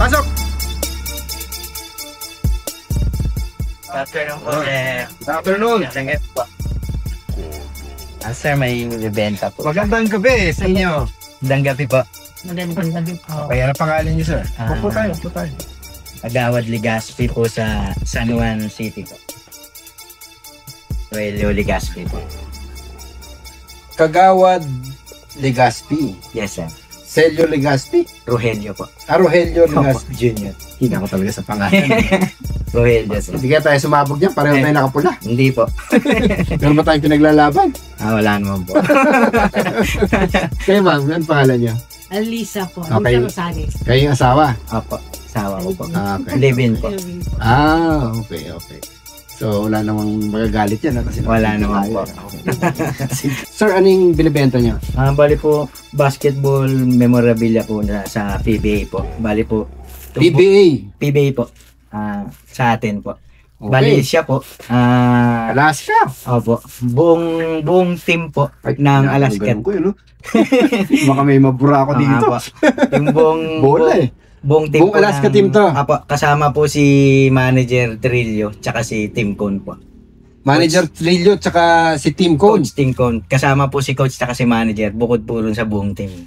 Pasok! Afternoon po, Good afternoon. Sir, may bibenta po. Magandang gabi sa inyo. Magandang gabi po. Magandang gabi po. Kaya na pangalan niyo, sir. Upo tayo. Agawad Legazpi po sa San Juan City po. Rogelio Legazpi po. Kagawad Legazpi. Yes, sir. Celio Legazpi. Rogelio po. Rogelio Legazpi Jr. Hindi ako talaga sa pangalan. Rogelio, sir. Hindi kaya tayo sumabog dyan. Pareho tayo nakapula. Hindi po. Meron ba tayong pinaglalaban? Wala naman po. Kayo ma'am, ano pangalan niyo? Alisa po. Okay. Alisa Rosales. Kayo yung asawa? Opo. Sawa ko po. Okay. Live-in po. Okay. So, wala namang magagalit yan. Kasi Wala naman po. Sir, anong binibenta niyo? Bali po, basketball memorabilia po sa PBA po. Bali po. PBA. PBA po. Sa atin po. Okay. Bali siya po. Alaska. Opo. Buong team po ng Alaska. Ko, no? Baka may mabura ako dito. Po. Yung Bola eh. Buong team Buong Alaska team to. Apo, kasama po si Manager Trillo tsaka si Tim Cone po. Manager Trillo tsaka si Tim Cone. Coach Tim Cone. Kasama po si Coach tsaka si Manager. Bukod po rin sa buong team.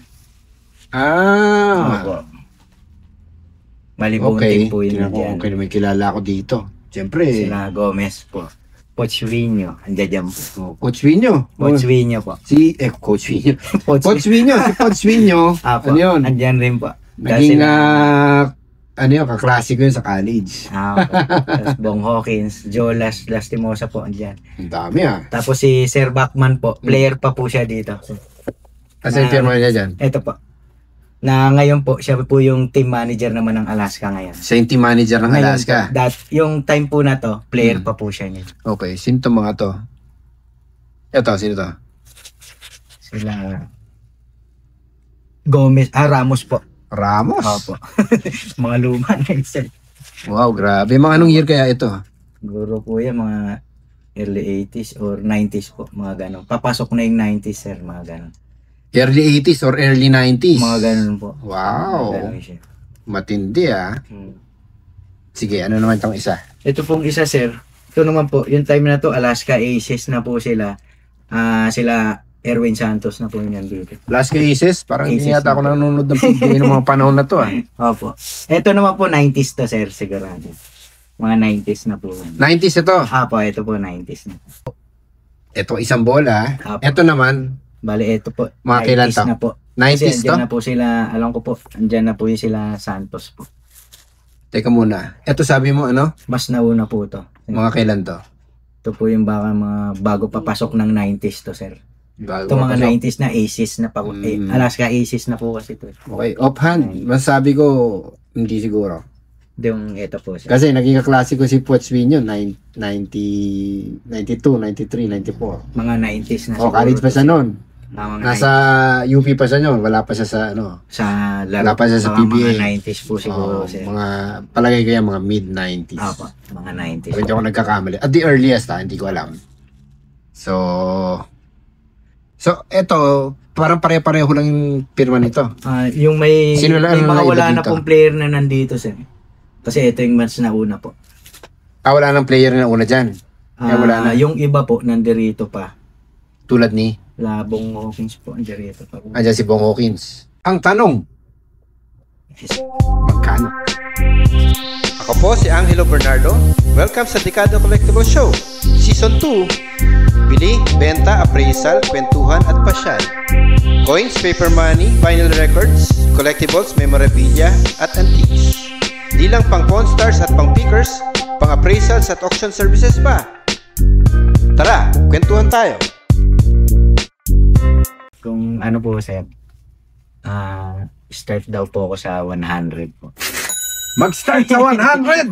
Opo. Bali buong team po yun. Okay, may kilala ako dito. Siyempre. Sila Gomez po. Coach Vino. Andiyan po. Coach Vino. Coach Vino po. Coach Vino. Coach Vino. Si Coach Vino. Apo. Ano yun? Andyan rin po. Naging kaklase ko yun sa college. Tapos Bong Hawkins, Joe Lastimosa po andyan. Ang dami Tapos si Sir Bachman po, player pa po siya dito. Kasi yung firma niya dyan? Ito po. Na ngayon po, siya po yung team manager naman ng Alaska ngayon. Siya yung team manager ng Ngayon Alaska? Po, yung time po na to, player pa po siya niya. Okay, sino to mga to? Sino to? Sila Gomez, Ramos po. Ramos? Opo. Mga luma na isa. Wow, grabe. Mga anong year kaya ito? Siguro po yan, mga early 80s or 90s po. Mga ganon. Papasok na yung 90s, sir. Mga ganon. Early 80s or early 90s? Mga ganon po. Wow. Ganon siya. Matindi Sige, ano naman itong isa? Ito pong isa, sir. Ito naman po, yung time na to, Alaska Aces na po sila. Sila Erwin Santos na po yun dito. Alaska Aces? Parang hindi Aces yata ako na po. nanonood ng PBA ng mga panahon na to Opo. Ito naman po, 90s to, sir, sigurado. Mga 90s na po. 90s ito? Opo, ito po, 90s na. Ito isang bola. Opo. Ito naman, Bali, ito po, mga kailan 90s to? na po. 90s Kasi to? andyan na po sila, alam ko po, andyan na po yung sila Santos po. Teka muna. Ito sabi mo ano? Mas nauna po to. Mga kailan to? Ito po yung baka mga bago papasok ng 90s to, sir. Bago Ito mga papasok. 90s na Aces na pa. Alaska Aces na po kasi ito. Okay, offhand. Masabi ko, hindi siguro. Yung ito po, sir. Kasi naging kaklase ko si Pochwin yun, 92, 93, 94. Mga 90s na O, college pa siya noon. Mga Nasa UP pa siya noon. Wala pa siya sa sa wala pa siya sa mga PBA. Mga 90s po siguro, sir. Mga, palagay ko yan, mga mid-90s. Opo, mga 90s. Hindi ako nagkakamali. At the earliest hindi ko alam. So, eto, parang pare-pareho lang yung pirma nito. Yung may, Sino lang may ang mga naiba wala na dito? pong player na nandito, sir. Kasi ito yung match na una po. Wala nang player na una dyan. Wala na. Yung iba po, nandirito pa. Tulad ni, Labong Hawkins po, nandirito pa. andyan si Bong Hawkins. Ang tanong, magkano? Ako po si Angelo Bernardo. Welcome sa Dekado Collectible Show, Season 2. Bili, benta, appraisal, kwentuhan at pasyal. Coins, paper money, vinyl records, collectibles, memorabilia at antiques. Di lang pang Pawn Stars at pang pickers, pang appraisals at auction services pa. Tara, kwentuhan tayo. Kung ano po, sir, start daw po ako sa 100 po. Mag-start sa 100!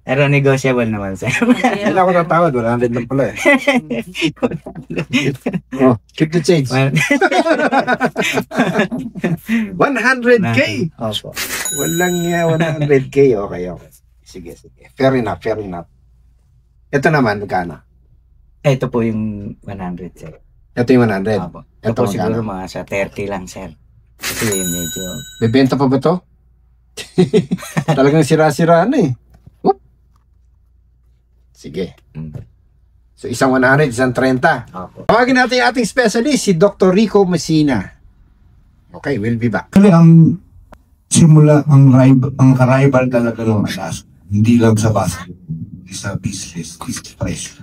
Pero negotiable naman, sir. Hindi ako natawad, 100 lang pala eh. Oh, keep the change. 100K! Opo. Walang 100K. Okay. Sige. Fair enough. Ito naman, magkano? Ito po yung 100, sir. Ito yung 100. Opo. Ito Ito po siguro magkano? mga sa 30 lang, sir. Kasi medyo, Bebenta pa ba to? Talagang sira-sira na eh. Whoop. Sige. So, isang 100, isang 30. Opo. Tawagin natin yung ating specialist, si Dr. Rico Messina. Okay, we'll be back. Kasi ang simula, ang arrival talaga ng Alaska, hindi lang sa basa, sa business, is fresh.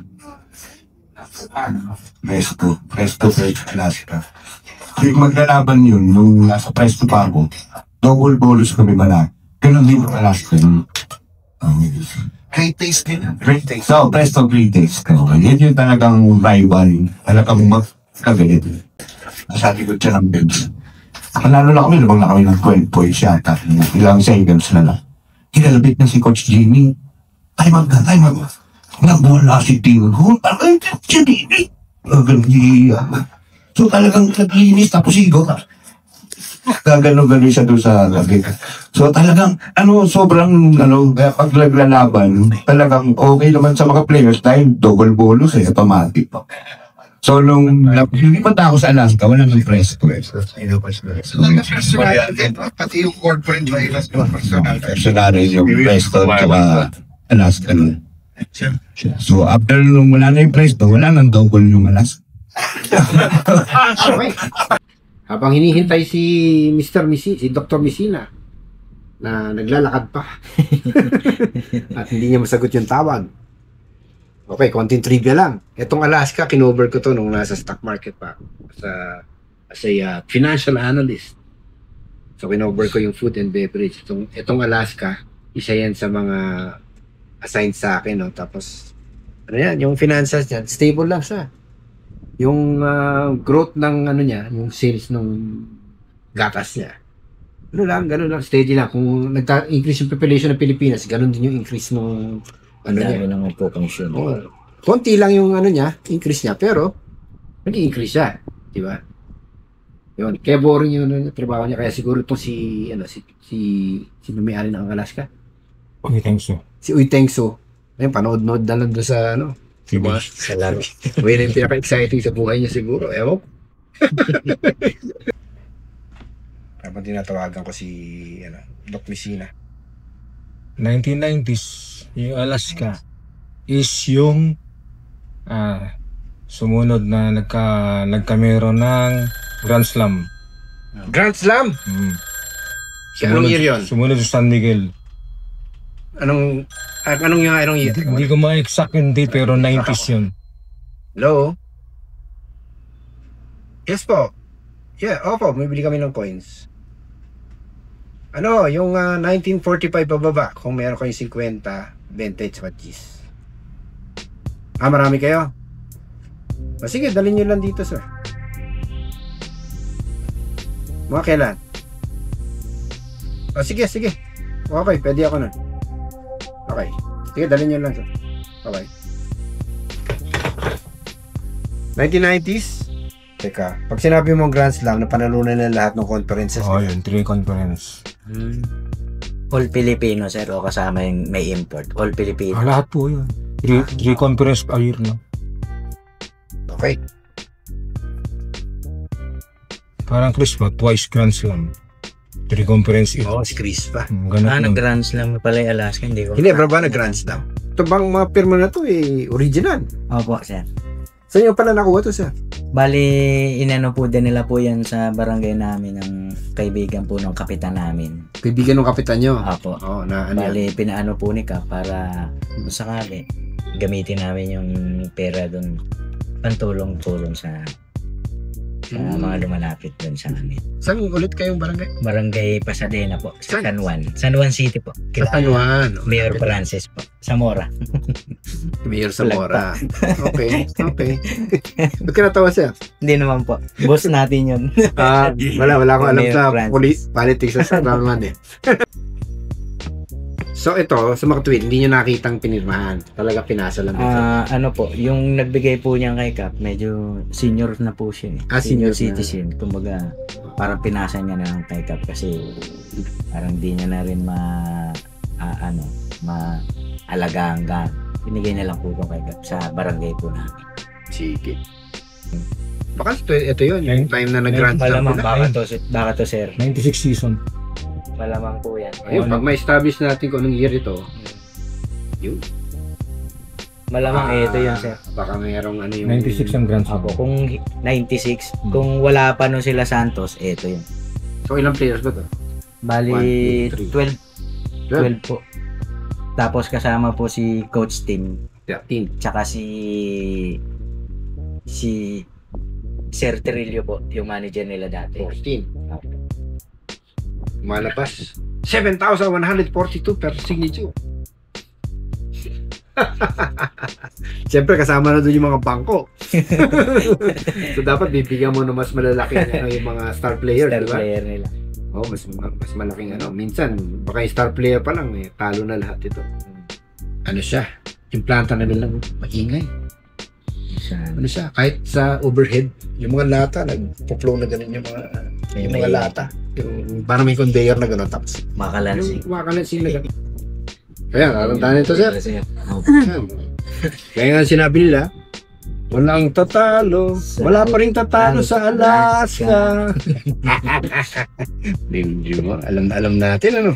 Presto Alaska. Yung maglalaban yun, nung nasa Presto pa ako, double bolus kami malaki. Ganun din yung Alaska. Great taste din. Great taste. So, Presto Great Taste. Yan yung talagang rival. Talagang magkagalit. Nasa likod siya ng bench. Panalo na kami, lumang na kami ng 12 points yata. Ilang seconds na lang. Kinalabit na si Coach Jimmy. Time out. Nagwala si Tino. Talagang si Jimmy. So talagang naglinis tapos sigo. Gagano-gano siya doon sa lagi. So talagang, sobrang, pag naglalaban, talagang okay naman sa mga players dahil double bonus automatic. So, nung lumipat ako sa Alaska, wala nang presto eh. Pati yung corporate virus yung personal. Personal yung presto at Alaska. So, after nung wala na yung presto, wala nang double yung Alaska. Okay. Habang hinihintay si si Dr. Messina, na naglalakad pa. At hindi niya masagot yung tawag. Okay, konting trivia lang. Itong Alaska, kinover ko to nung nasa stock market pa ako. As a financial analyst. So, kinover ko yung food and beverage. Itong Alaska, isa yan sa mga assigned sa akin. No? Tapos, yung finances niya, stable lang siya. Yung growth ng niya, yung sales ng gatas niya. Ganun lang, steady lang. Kung nag-increase yung population ng Pilipinas, ganun din yung increase ng Dami naman po consume. Konti lang yung increase niya, pero nag-increase siya, di ba? Yun, kaya boring yung trabaho niya, kaya siguro itong si may-ari ng Alaska. Okay, thanks so. Si Uy Tengso. Ayun, panood-nood na lang doon sa diba? Sa laro. Uy, na yung pinaka-exciting sa buhay niya siguro. Ewan. Habang tinatawagan ko si Doc Messina. 1990s, yung Alaska is yung sumunod na nagkameron ng Grand Slam. Grand Slam? Anong year yun? Sumunod sa San Miguel. Anong year? Hindi ko ma-exact yung date pero 90s yun. Hello? Yes po. Yeah, opo, bumibili kami ng coins. Yung 1945 pababa, kung meron kayong 50, 20, tsaka cheese. Marami kayo? Sige, dalhin nyo lang dito, sir. Mga kailan? Sige. Okay, pwede ako nun. Okay. Sige, dalhin nyo lang, sir. Okay. 1990s? Teka, pag sinabi mo Grand Slam, napanalunan na lahat ng conferences. Yun, 3 conference. All Filipino, sir, o kasama yung may import? All Filipino. Lahat po yun. 3 conference a year na. Okay. Parang Chris pa, twice Grand Slam. 3 conference year. Si Chris pa. Ganun lang. Nag-Grand Slam pala yung Alaska, hindi ko. Hindi, pero ba nag-Grand Slam? Ito bang mga pirma na to original? Opo, sir. Saan yung pala nakuha to, sir? Bali, inano po din nila po yan sa barangay namin ng kaibigan po ng kapitan namin. Kaibigan ng kapitan nyo? Opo. Bali, pinaano po ni Ka para sakali gamitin namin yung pera doon pantulong-tulong sa mga lumalapit doon sa amin. Saan ulit kayong barangay? Barangay Pasadena po, sa Saan? San Juan. San Juan City po. Sa San Juan. Mayor Francis po. Zamora. Mayor Zamora. Okay. Ba't ka natawa, sir? Hindi naman po. Boss natin yun. Wala akong alam Mayor sa Francis. politics sa naman eh. So ito, sa mga tweet, hindi nyo nakitang pinirmahan. Talaga pinasa lang. Ano po, yung nagbigay po niya kay Cap, medyo senior na po siya. Senior citizen. Kumbaga, parang pinasa niya na lang kay Cap kasi parang di niya na rin maalagaan ka. Binigay na lang po kay Cap sa barangay po namin. Sige. Baka ito yun, yung time na nag-grand slam. Malamang baka to sir. 96 season. Malamang po yan. Ayun, pag ma-establish natin kung anong year ito, yun. Malamang ito yun, sir. Baka mayroong ano yung... 96 ang Grand Slam. Apo, kung 96, kung wala pa nun sila Santos, ito yun. So, ilang players ba to? Bali, 1, 2, 12 po. Tapos kasama po si Coach Tim, 13. tsaka si Sir Trillo po, yung manager nila dati. 14. Malabas. 7,142 per signature. Siyempre, kasama na doon yung mga bangko. So, dapat bibigyan mo na mas malalaki yung mga star players, Star di ba? player nila. Oh, mas malaking ano. Minsan, baka yung star player pa lang, talo na lahat ito. Ano siya? Yung planta na nilang maingay. Ano siya? Kahit sa overhead, yung mga lata, nagpo-flow na ganun yung mga lata. Yung, parang may conveyor na gano'n. Tapos, Makalansing. yung makalansing na gano'n. Kaya, tatandaan ito, sir. Kaya nga sinabi nila, walang tatalo. Wala pa rin tatalo sa Alaska. Di mo, alam natin, ano?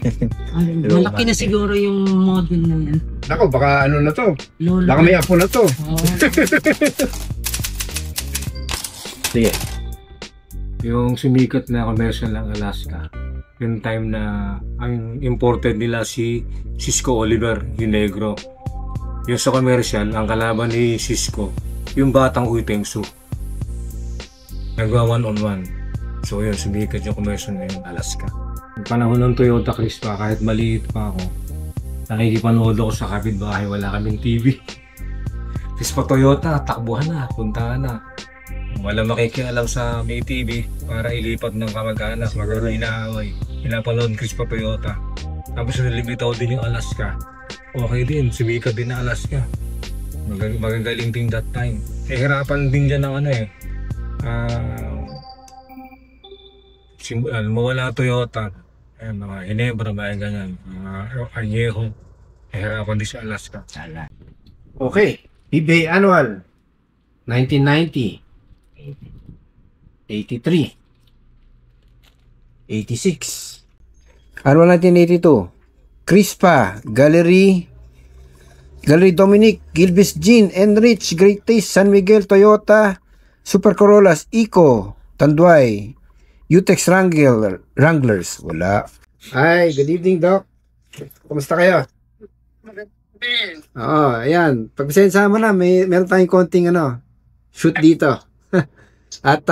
Malaki na siguro yung model na yan. Ako, baka ano na to? Lola. Baka may apo na to. Oh. Sige. Yung sumikat na commercial ng Alaska, yung time na ang imported nila si Cisco Oliver, yung negro. Yung sa commercial, ang kalaban ni Cisco, yung batang Uy Tengsu. Nagawa 1-on-1. So yun, sumikat yung commercial na yung Alaska. Yung panahon ng Toyota Crispa, kahit maliit pa ako, nakikipanood ako sa kapitbahay, wala kaming TV. Crispa Toyota, takbuhan na, puntahan na. Wala makikialam sa may TV para ilipat ng kamag-anak, magano inaaway. Pinapanood Crispa Toyota. Tapos nalimitaw din yung Alaska. Okay din, sumikat din na Alaska. Magagaling din that time. Hirapan din dyan ng ano eh. Mawala Toyota. Mga Hinebra, mga ganyan. Mga Añejo. Hirapan din sa Alaska. Okay. PBA Annual 1990, 83, 86. Annual 1982, Crispa, Gallery Dominic, Gilbis Jean, Enrich, Great Taste, San Miguel, Toyota, Super Corollas, Eco, Tanduay, Utex Wranglers. Wala. Hi, good evening, Doc. Kumusta kayo? Oo, ayan. Pagpasensya mo na, meron tayong konting shoot dito. At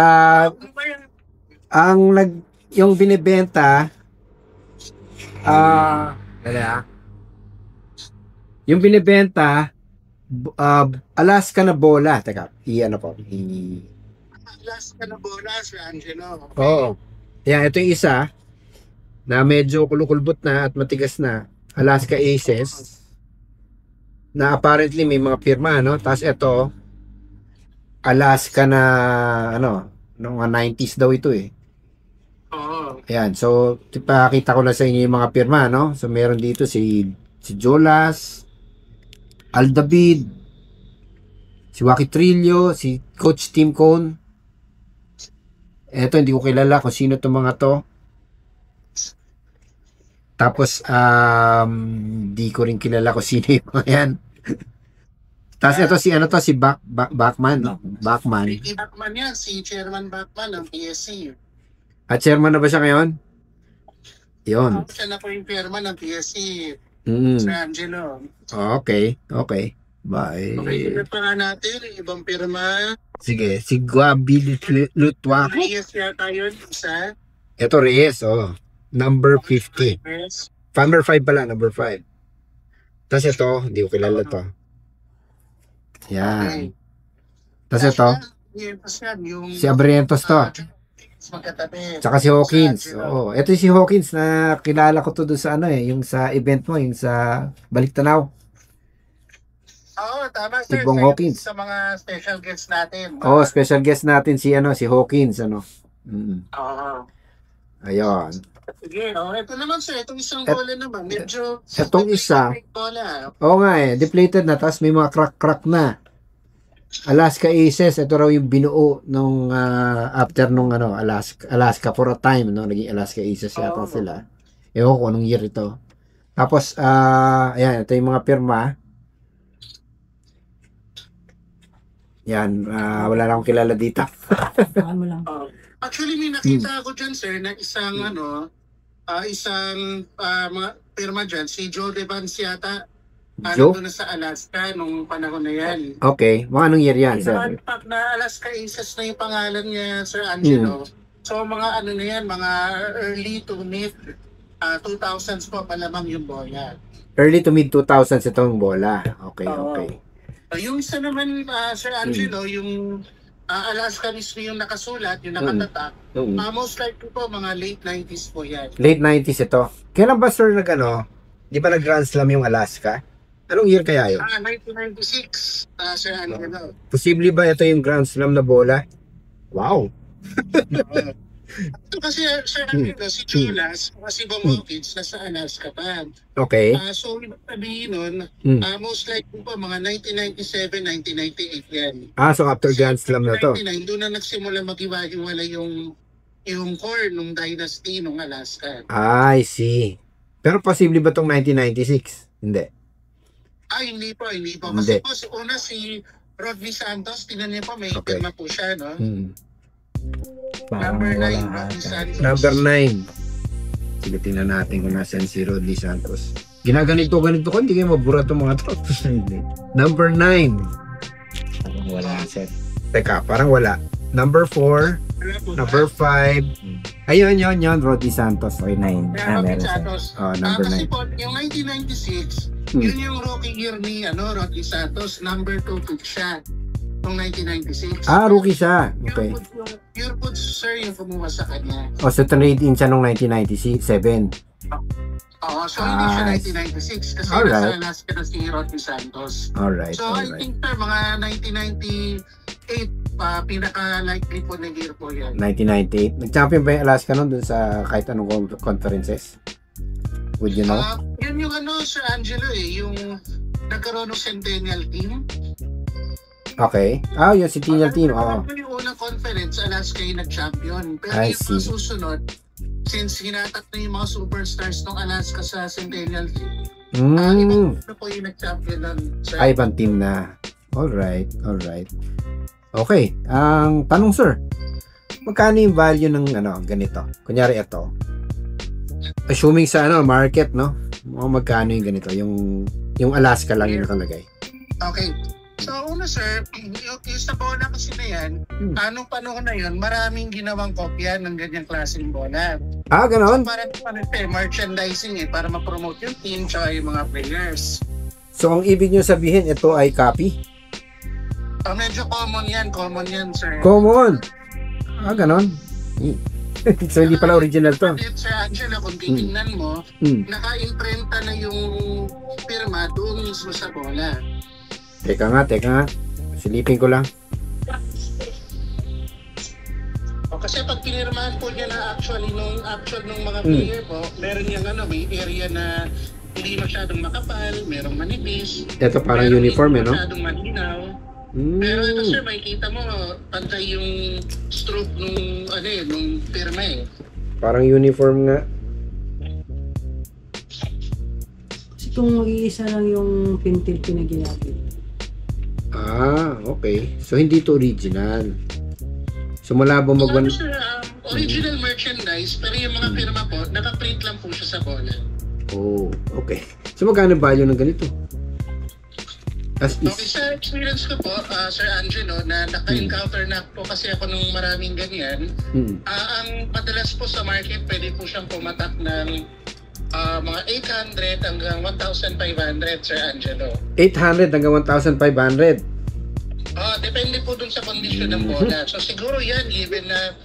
yung binibenta, yung binibenta, Alaska na bola. Teka, Alaska na bola si Angelo. Oo. Ayan, ito yung isa na medyo kulukulbot na at matigas na. Alaska Aces. Na apparently may mga pirma, no? Tapos ito, Alaska na, noong 90s daw ito eh. Oo. Ayan, so, pakita ko na sa inyo yung mga pirma, no? So, meron dito si Jolas, Aldavid, si Waki Trillo, si Coach Tim Cone. Eto, hindi ko kilala kung sino itong mga to. Tapos, di ko rin kilala kung sino yung mga yan. Tapos ito si Bachman. Bachman. Si Bachman yan, si Chairman Bachman ng PSC. At chairman na ba siya ngayon? Yun. Siya na po yung chairman ng PSC. Mm. Si Angelo. Okay. Bye. Okay, sunod pa nga natin, ibang pirma. Sige, si Guabi Lutwa. Reyes yata yun, isa. Ito Reyes, number 50. Yes. Number 5 pala, number 5. Tapos ito, hindi ko kilala to. Yan. Tapos ito, si Abrientos to. Magkatabi. Tsaka si Hawkins. Oo, ito si Hawkins na kilala ko to doon sa yung sa event mo, yung sa Baliktanaw. Oo, tama Si sir. Bong Hawkins. Sa mga special guests natin. Oh, special guest natin si Hawkins Oo. Ayun. Sige, ito naman sir, itong isang bola naman, medyo... Itong isa, bola. oo nga depleted na, tapos may mga crack na. Alaska Aces, ito raw yung binuo nung after nung Alaska for a time, no? Naging Alaska Aces yata sila. Ewan ko anong year ito. Tapos, ayan, ito yung mga pirma. Yan, wala na akong kilala dito. Saan mo lang. Actually, may nakita ako dyan, sir, na isang, isang mga pirma dyan, si Joe Devans yata. Joe? Nandun na sa Alaska nung panahon na yan. Okay, mga anong year yan, sir? Na Alaska Aces na yung pangalan niya, Sir Angelo. So, mga ano na yan, mga early to mid 2000s po, malamang yung bola. Early to mid 2000s itong bola. Okay, Oo. okay. Yung isa naman, Sir Angelo, yung Alaska mismo yung nakasulat, yung nakatatak, most likely po, mga late 90s po yan. Late 90s ito. Kailan ba, sir, di ba nag-Grand Slam yung Alaska? Anong year kaya yun? 1996, Sir Angelo. Posible ba ito yung Grand Slam na bola? Wow! Ito kasi, Sir Angelo, si Chulas, si Bomokins, nasa Alaska pa. Okay. So, ibig sabihin nun, most likely po, mga 1997, 1998 yan. So after Grand Slam na to. 1999, doon na nagsimula mag-iwa-iwala yung core nung dynasty nung Alaska. I see. Pero posible ba itong 1996? Hindi. Hindi po. Hindi. Kasi po, una si Rodney Santos, tinan niyo po, may pirma po siya, no? Parang Number 9, wala Rodney ata. Santos. Number 9. Sige, tingnan natin kung nasan si Rodney Santos. Ginaganito ko, hindi kayo mabura itong mga to. Number 9. Parang wala, sir. Teka, parang wala. Number 4. Wala po ba? Number 5. Ayun, yun. Rodney Santos. Okay, 9. Rodney Meron, sir. Santos. Number Kasi 9. po, yung 1996, yun yung rookie year ni Rodney Santos, number 2 pick siya. Noong 1996. Rookie siya. Okay. Pure Foods, sir, yung kumuha sa kanya. So trade in siya noong 1997. Oo, so hindi siya I 1996 kasi Alright. nasa Alaska na si Rodney Santos. Alright, So I alright. think sir, mga 1998, pinaka-likely po na year po yan. 1998. Nag-champion ba yung Alaska noon dun sa kahit anong conferences? Would you know? Yun yung Sir Angelo yung nagkaroon ng Centennial Team. Okay. Yung Centennial Team. Oo. Yung unang conference, Alaska yung nag-champion. Pero I yung mga see. susunod, since hinatak na yung mga superstars ng Alaska sa Centennial Team, ibang na po yung nag-champion ng Sir. Ibang team na. Alright. Okay. Ang tanong, sir. Magkano yung value ng ganito? Kunyari ito. Assuming sa market, no? Magkano yung ganito? Yung Alaska lang yung nakalagay. Okay. So, una sir, yung sa bola kasi na yan, anong panahon na yun, maraming ginawang kopya ng ganyang klaseng bola. Ganon? So, para merchandising para ma-promote yung team tsaka yung mga players. So, ang ibig nyo sabihin, ito ay copy? Medyo common yan, sir. Common? Ganon? So, hindi pala original to. Sir Angela, kung titingnan mo, naka-imprenta na yung pirma doon mismo sa bola. Teka nga. Silipin ko lang. Kasi pag pinirmahan po niya na actual nung mga player po, meron yung may area na hindi masyadong makapal, merong manipis. Ito parang uniform, no? Masyadong malinaw. Pero ito sir, makikita mo, pantay yung stroke nung pirma Parang uniform nga. Kasi kung mag-iisa lang yung pintil pinaginapit. Okay. So, hindi to original. So, malabo So, sir, original merchandise, pero yung mga pirma po, naka-print lang po siya sa bola. Okay. So, magkano value ng ganito? As Okay, is. sa experience ko po, Sir Angelo, na naka-encounter na po kasi ako ng maraming ganyan, ang madalas po sa market, pwede po siyang pumatak ng mga 800 hanggang 1,500, Sir Angelo. 800 hanggang 1,500. Depende po dun sa kondisyon ng bola. So siguro yan, even na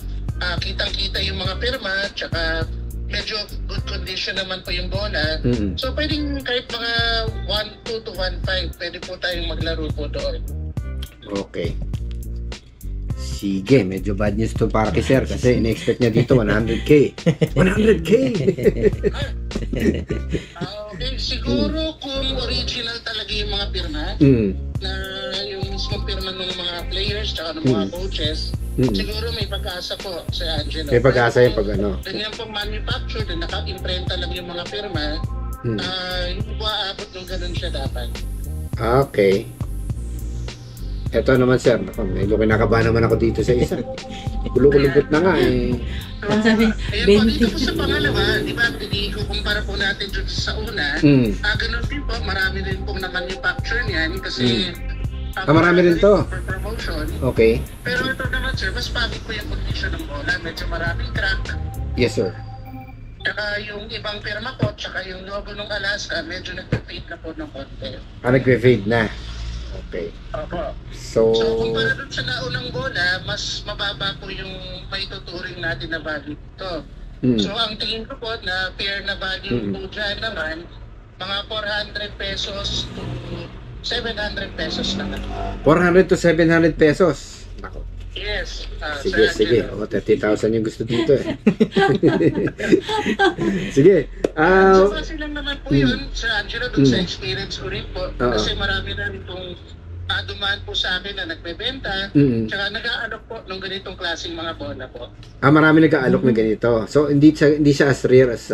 kitang-kita yung mga pirma, tsaka medyo good condition naman po yung bola. So pwedeng kahit mga 1.2 to 1.5, pwede po tayong maglaro po doon. Okay. Sige, medyo bad news to para kay sir kasi in-expect niya dito 100K. 100K! Okay, siguro kung original talaga yung mga pirma, na yung mismo pirma ng mga players tsaka ng mga coaches, siguro may pag-asa po, Sir Angelo. May pag-asa yung pag ano. Ganyan pong manufactured na naka-imprenta lang yung mga pirma, hindi po aabot ng ganun siya dapat. Okay. Ito naman sir, medyo kinakabahan naman ako dito sa isa. Kulubot na nga eh. Ang sabi, Ayan po, dito po sa pangalawa, di ba, kukumpara po natin dun sa una, ganun din po, marami rin pong na-manufacture niyan kasi marami rin to. For promotion. Okay. Pero ito naman sir, mas pangit po yung condition ng bola, medyo maraming crack. Yes sir. Tsaka yung ibang pirma po, tsaka yung logo ng Alaska, medyo nag-fade na po ng konti. Nag-fade na. Okay. Opo. So kumpara dun sa naunang bola, mas mababa po yung may tuturing natin na value dito. So ang tingin ko po na fair na value po dyan naman, mga 400 pesos to 700 pesos naman. 400 to 700 pesos. Nako. Yes. Sige, Sir sige. Angelo. O, 30,000 yung gusto dito eh. Sige. So, kasi lang naman po yun, Sir Angelo, dun sa experience ko rin po. Kasi marami na rin itong dumaan po sa akin na nagbebenta, tsaka nag-aalok po ng ganitong klaseng mga bola po. Marami nag-aalok na ganito. So, hindi siya as rare as,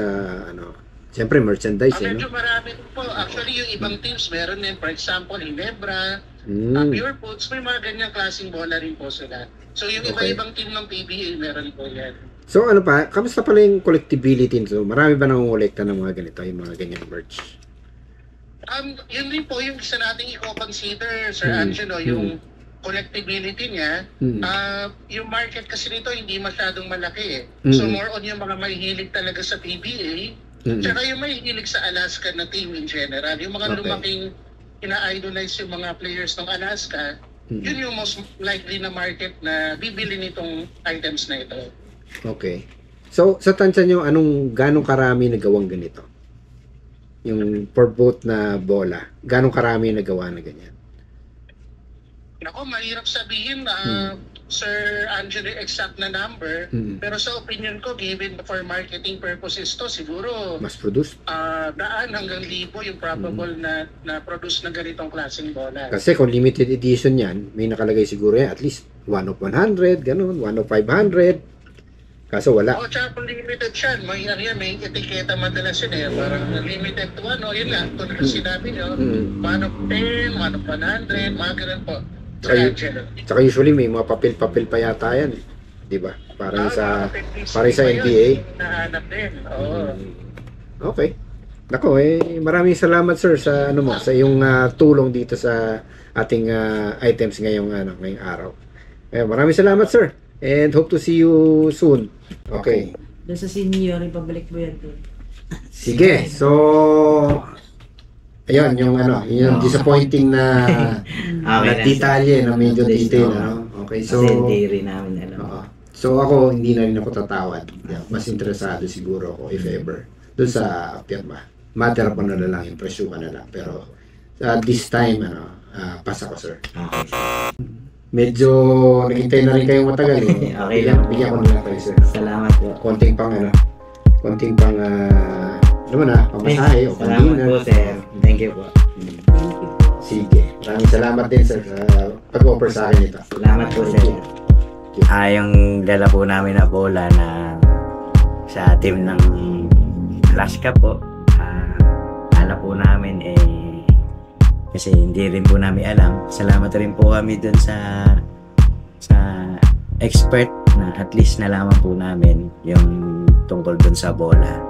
siyempre, merchandise, Medyo marami po. Actually, yung ibang teams, meron din. For example, Ginebra, Pure Foods, may mga ganyang klaseng bola rin po sila. So, yung iba-ibang team ng PBA, meron po yan. So, ano pa? Kamusta pala yung collectibility nito? Marami ba nangungulekta ng mga ganito, yung mga ganyang merch? Yun rin po yung isa nating i-consider, Sir Angelo, yung collectibility niya. Yung market kasi nito hindi masyadong malaki eh. So, more on yung mga mahihilig talaga sa PBA, tsaka yung mahihilig sa Alaska na team in general. Yung mga lumaking ina-idolize yung mga players ng Alaska, yun yung most likely na market na bibili nitong items na ito. Okay. So, sa tansya nyo, ganong karami nagawang ganito? Yung for both na bola, ganong karami nagawa na ganyan? Nako, mahirap sabihin na Sir Angelo exact na number, pero sa opinion ko, given for marketing purposes to, siguro Mas produce? daan hanggang libo yung probable na produce na ganitong klaseng bola. Kasi kung limited edition yan, may nakalagay siguro yan, at least 1 of 100, ganun, 1 of 500. Kaso wala. Tsaka kung limited siya, may etiketa madalas yun eh, parang limited to yun lang, tulad na sinabi nyo, 1 of 10, 1 of 100, mga ganun po. Tsaka usually may mga papel-papel pa yata yan, di ba? Parang sa NBA. Nahanap din. Okay. Nako, maraming salamat sir sa sa iyong tulong dito sa ating items ngayong araw. Maraming salamat sir. And hope to see you soon. Okay. Doon sa senior, ipabalik mo yan doon. Sige. So, ayun, yung disappointing na detalye, na medyo detail, Okay, so, kasi hindi rin namin so ako, hindi na rin ako tatawad. Mas interesado siguro ako, if ever, doon sa pirma. Matter pa na lang, yung presyo na lang. Pero, this time, pass ako, sir. Okay. Medyo naghintay na rin kayong matagal. Okay lang. Bigyan ko na lang kayo, sir. Salamat po. Konting pang pamasahe o Salamat po, sir. Thank you po. Sige. Maraming salamat din, sir, sa pag-offer sa akin ito. Salamat po, sir. Yung dala po namin na bola na sa team ng Alaska po, ala po namin kasi hindi rin po namin alam. Salamat rin po kami dun sa expert na at least nalaman po namin yung tungkol dun sa bola.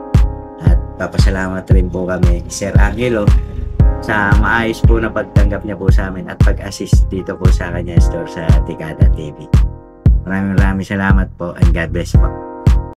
At papasalamat rin po kami Sir Angelo sa maayos po na pagtanggap niya po sa amin at pag-assist dito po sa kanya store sa Tikada TV. Maraming salamat po and God bless po.